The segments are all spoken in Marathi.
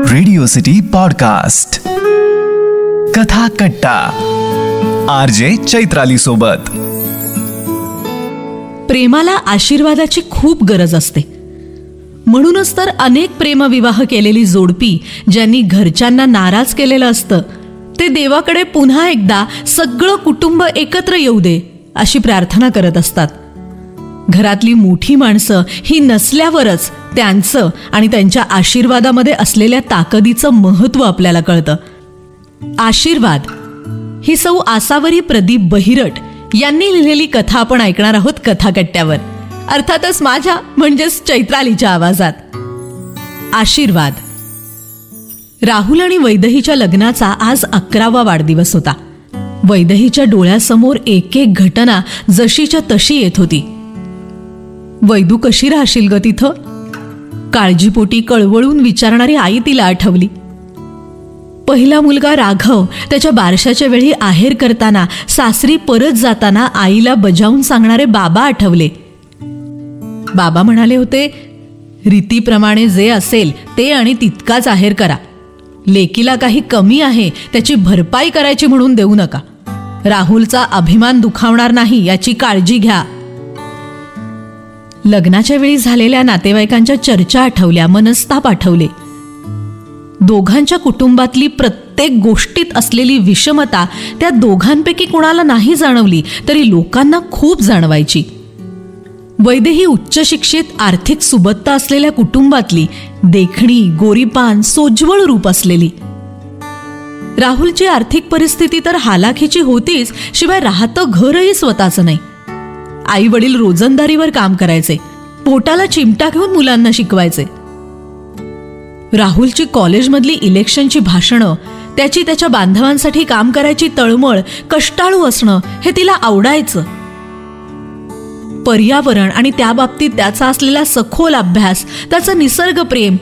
रेडिओ सिटी पॉडकास्ट कथा कट्टा RJ चैत्राली सोबत. प्रेमाला आशीर्वादाची खूप गरज असते. म्हणूनच तर अनेक प्रेमविवाह केलेली जोडपी ज्यांनी घरच्यांना नाराज केलेलं असतं ते देवाकडे पुन्हा एकदा सगळं कुटुंब एकत्र येऊ दे अशी प्रार्थना करत असतात. घरातली मोठी माणसं ही नसल्यावरच त्यांचं आणि त्यांच्या आशीर्वादामध्ये असलेल्या ताकदीचं महत्त्व आपल्याला कळतं. आशीर्वाद ही सौ आसावरी प्रदीप बहिरट यांनी लिहिलेली कथा आपण ऐकणार आहोत कथाकट्ट्यावर, अर्थातच माझ्या म्हणजेच चैत्रालीच्या आवाजात. आशीर्वाद. राहुल आणि वैदेहीच्या लग्नाचा आज 11वा वाढदिवस होता. वैदेहीच्या डोळ्यासमोर एक एक घटना जशीच्या तशी येत होती. वैदू कशी राहशील ग तिथं? काळजीपोटी कळवळून विचारणारी आई तिला आठवली. पहिला मुलगा राघव त्याच्या बारशाच्या वेळी आहेर करताना सासरी परत जाताना आईला बजावून सांगणारे बाबा आठवले. बाबा म्हणाले होते, रीतीप्रमाणे जे असेल ते आणि तितकाच आहेर करा. लेकीला काही कमी आहे त्याची भरपाई करायची म्हणून देऊ नका. राहुलचा अभिमान दुखावणार नाही याची काळजी घ्या. लग्नाच्या वेळी झालेल्या नातेवाईकांच्या चर्चा आठवल्या, मनस्ताप आठवले. दोघांच्या कुटुंबातली प्रत्येक गोष्टीत असलेली विषमता त्या दोघांपैकी कोणाला नाही जाणवली तरी लोकांना खूप जाणवायची. वैदेही उच्च शिक्षित आर्थिक सुबत्ता असलेल्या कुटुंबातली, देखणी, गोरीपान, सोज्वळ रूप असलेली. राहुलची आर्थिक परिस्थिती तर हालाखीची होतीच, शिवाय राहतं घरही स्वतःचं नाही. आई वडील रोजंदारीवर काम करायचे, पोटाला चिमटा घेऊन मुलांना शिकवायचे. राहुलची कॉलेजमधली इलेक्शनची भाषणं, त्याच्या बांधवांसाठी काम करायची तळमळ, कष्टाळू असणं हे तिला आवडायचं. पर्यावरण आणि त्याबाबतीत त्याचा असलेला सखोल अभ्यास, त्याचं निसर्ग प्रेम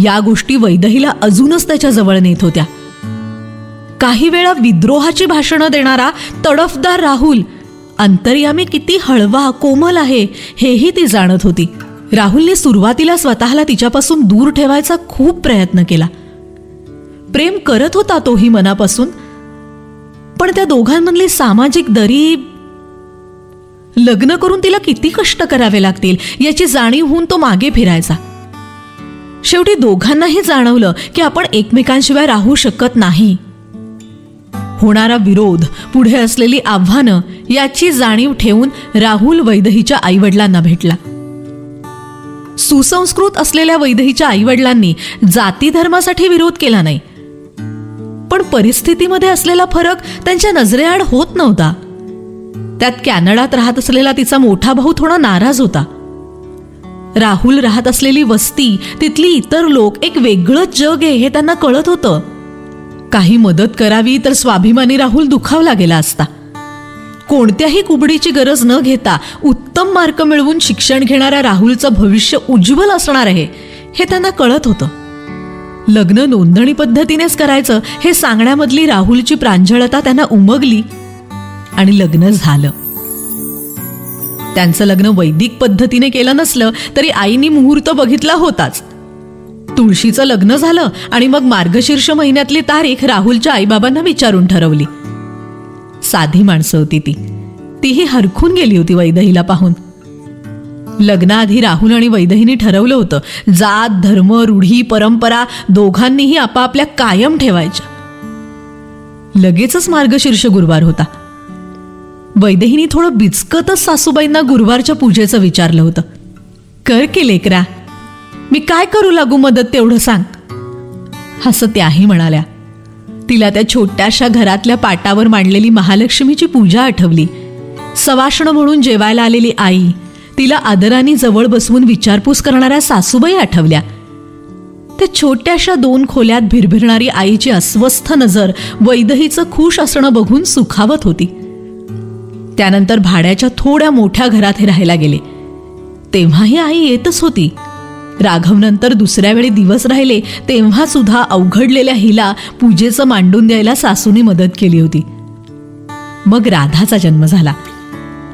या गोष्टी वैदेहीला अजूनच त्याच्या जवळ नेत होत्या. काही वेळा विद्रोहाची भाषणं देणारा तडफदार राहुल अंतर्यामी किती हळवा कोमल आहे हेही ती जाणत होती. राहुलने सुरुवातीला स्वतःला तिच्यापासून दूर ठेवायचा खूप प्रयत्न केला. प्रेम करत होता तोही मनापासून, पण त्या दोघांमधली सामाजिक दरी, लग्न करून तिला किती कष्ट करावे लागतील याची जाणीव होऊन तो मागे फिरायचा. शेवटी दोघांनाही जाणवलं की आपण एकमेकांशिवाय राहू शकत नाही. होणारा विरोध, पुढे असलेली आव्हानं याची जाणीव ठेवून राहुल वैदेहीच्या आईवडिलांना भेटला. सुसंस्कृत असलेल्या वैदेहीच्या आईवडिलांनी जाती धर्मासाठी विरोध केला नाही, पण परिस्थितीमध्ये असलेला फरक त्यांच्या नजरेआड होत नव्हता. त्यात कॅनडात राहत असलेला तिचा मोठा भाऊ थोडा नाराज होता. राहुल राहत असलेली वस्ती, तिथली इतर लोक एक वेगळंच जग आहे हे त्यांना कळत होतं. काही मदत करावी तर स्वाभिमानी राहुल दुखावला गेला असता. कोणत्याही कुबडीची गरज न घेता उत्तम मार्क मिळवून शिक्षण घेणाऱ्या राहुलचं भविष्य उज्ज्वल असणार आहे हे त्यांना कळत होतं. लग्न नोंदणी पद्धतीनेच करायचं हे सांगण्यामधली राहुलची प्रांजळता त्यांना उमगली आणि लग्न झालं. त्यांचं लग्न वैदिक पद्धतीने केलं नसलं तरी आईनी मुहूर्त बघितला होताच. तुळशीचं लग्न झालं आणि मग मार्गशीर्ष महिन्यातली तारीख राहुलच्या आईबाबांना विचारून ठरवली. साधी माणसं होती तीही हरखून गेली होती वैदेहीला पाहून. लग्नाआधी राहुल आणि वैदेहीने ठरवलं होतं, जात, धर्म, रूढी, परंपरा दोघांनीही आपापल्या कायम ठेवायच्या. लगेचच मार्गशीर्ष गुरुवार होता. वैदेहीने थोडं बिचकतच सासूबाईंना गुरुवारच्या पूजेचं विचारलं होतं. कर की लेकरा, मी काय करू लागू मदत तेवढं सांग, असं त्याही म्हणाल्या. तिला त्या छोट्याशा घरातल्या पाटावर मांडलेली महालक्ष्मीची पूजा आठवली. सवाष्ण म्हणून जेवायला आलेली आई, तिला आदराने जवळ बसवून विचारपूस करणाऱ्या सासूबाई आठवल्या. त्या छोट्याशा 2 खोल्यात भिरभिरणारी आईची अस्वस्थ नजर वैदेहीचं खुश असणं बघून सुखावत होती. त्यानंतर भाड्याच्या थोड्या मोठ्या घरात हे राहायला गेले. तेव्हाही आई येतच होती. राघवनंतर दुसऱ्या वेळी दिवस राहिले तेव्हा सुद्धा अवघडलेल्या हिला पूजेचं मांडून द्यायला सासूने मदत केली होती. मग राधाचा जन्म झाला.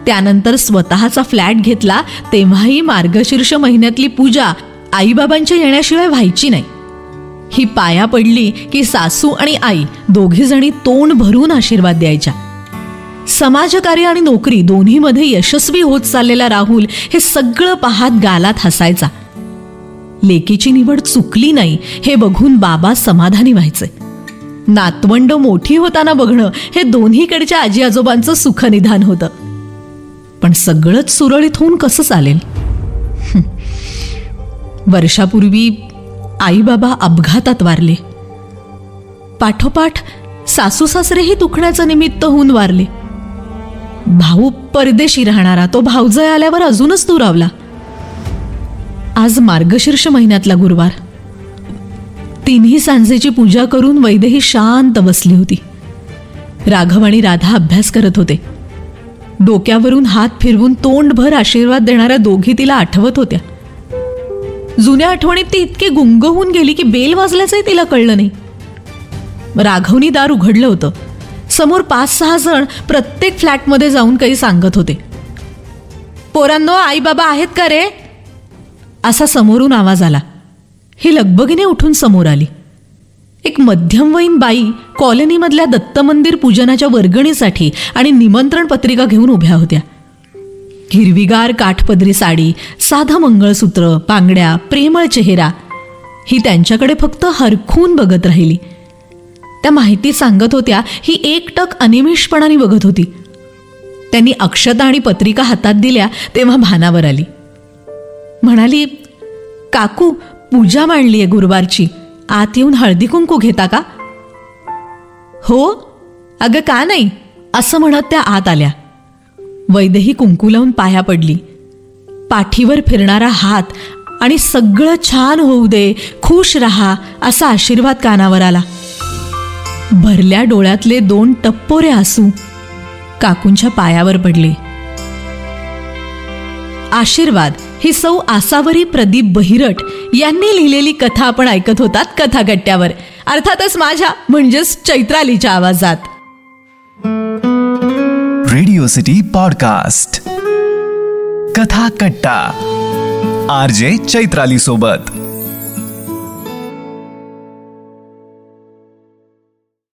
त्यानंतर स्वतःचा फ्लॅट घेतला तेव्हाही मार्गशीर्ष महिन्यातली पूजा आईबाबांच्या येण्याशिवाय व्हायची नाही. ही पाया पडली की सासू आणि आई दोघी जणी तोंड भरून आशीर्वाद द्यायच्या. समाजकार्य आणि नोकरी दोन्हीमध्ये यशस्वी होत चाललेला राहुल हे सगळं पाहत गालात हसायचा. लेकीची निवड चुकली नाही हे बघून बाबा समाधानी व्हायचे. नातवंड मोठी होताना बघणं हे दोन्हीकडच्या आजी आजोबांचं सुखनिधान होतं. पण सगळंच सुरळीत होऊन कसं चालेल? वर्षापूर्वी आई बाबा अपघातात वारले. पाठोपाठ सासू सासरेही दुखण्याचं निमित्त होऊन वारले. भाऊ परदेशी राहणारा तो भाऊजय आल्यावर अजूनच दुरावला. आज मार्गशीर्ष महिन्यातला गुरुवार. तिन्ही सांजेची पूजा करून वैदेही शांत बसली होती. राघव आणि राधा अभ्यास करत होते. डोक्यावरून हात फिरवून तोंडभर आशीर्वाद देणाऱ्या दोघी तिला आठवत होत्या. जुन्या आठवणीत ती इतकी गुंग होऊन गेली की बेल वाजल्याचंही तिला कळलं नाही. राघवनी दार उघडलं होतं. समोर 5-6 जण प्रत्येक फ्लॅटमध्ये जाऊन काही सांगत होते. पोरांनो, आई बाबा आहेत का रे? असा समोरून आवाज आला. ही लगबगीने उठून समोर आली. एक मध्यमवयीन बाई कॉलनीमधल्या दत्त मंदिर पूजनाच्या वर्गणीसाठी आणि निमंत्रण पत्रिका घेऊन उभ्या होत्या. हिरवीगार काठपदरी साडी, साधं मंगळसूत्र, पांगड्या, प्रेमळ चेहरा. ही त्यांच्याकडे फक्त हरखून बघत राहिली. त्या माहिती सांगत होत्या. ही एकटक अनिमिषपणाने बघत होती. त्यांनी अक्षता आणि पत्रिका हातात दिल्या तेव्हा भानावर आली. म्हणाली, काकू, पूजा मांडलीये गुरुवारची. आत येऊन हळदी कुंकू घेता का? हो अगं, का नाही, असं म्हणत त्या आत आल्या. वैदेही कुंकू लावून पाया पडली. पाठीवर फिरणारा हात आणि सगळं छान होऊ दे, खुश रहा असा आशीर्वाद कानावर आला. भरल्या डोळ्यातले 2 टप्पोरे आसू काकूंच्या पायावर पडले. आशीर्वाद ही सौ आसावरी प्रदीप बहिरट यांनी लिहिलेली कथा आपण ऐकत होतात कथाकट्ट्यावर, अर्थातच माझ्या म्हणजेच चैत्रालीच्या आवाजात. रेडिओ सिटी पॉडकास्ट कथा कट्टा, आरजे चैत्राली सोबत.